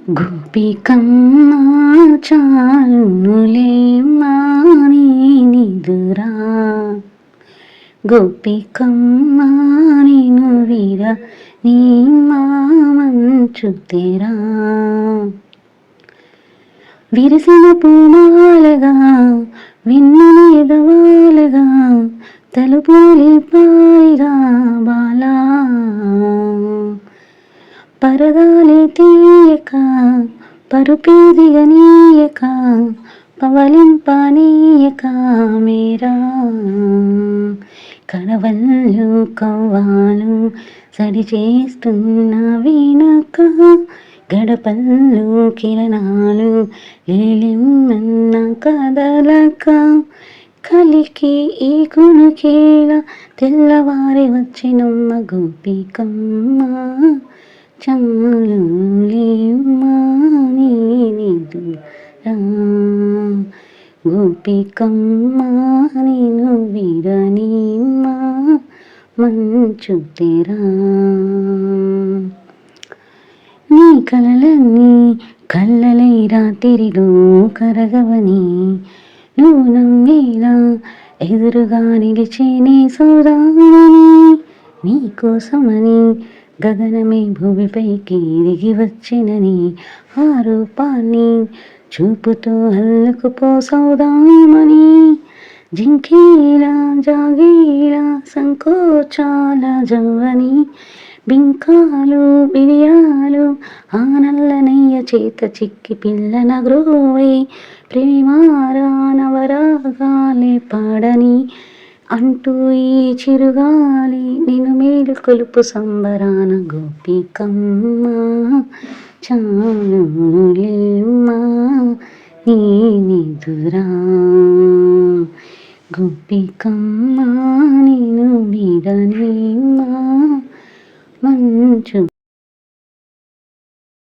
గోపికమ్మ చాలునులేమ్మా నీ నిదురా, గోపికమ్మ నిను వీర నీ మంచు తెరా, విరిసిన పూమాలగా విన్నుని ఎదవాలగా తలుపులి పారిగా బాలా, పరగాలి తీయక పరుపేదిగనీయక పవలింపనీయక మేరా, కడవళ్ళు కవ్వాలు సడి చేస్తున్న వీణక, గడపళ్ళు కిరణాలు లేలిమ్మన్న కదలక, కలికి ఈ కునుకేల తెల్లవారి వచ్చినమ్మ గోపికమ్మ చాలులేమ్మా నీ నిదురా, గోపికమ్మ నిను వీడనిమ్మా మంచు తెరా, నీ కలలన్నీ కళ్ళలై రాత్రిలో కరగవని నువ్వు నమ్మేలా ఎదురుగా నిలిచేనే సోదామని, నీకోసమని గగనమే భూమిపైకి దిగి వచ్చినని ఆ రూపాన్ని చూపుతో అల్లుకుపో సౌదామని, జింకేలా జాగేలా సంకోచాల జవ్వని, బింకాలు బిడియాలు ఆ నల్లనయ్య చేత చిక్కి పిల్లన గ్రోవై ప్రేమారా నవరాగాలే పాడని అంటూ ఈ చిరుగాలి నిన్ను మేలు కొలుపు సంబరాన గోపికమ్మ చాలులేమ్మా నీ నిదురా, గోపికమ్మ నిన్ను వీడనిమ్మా మంచు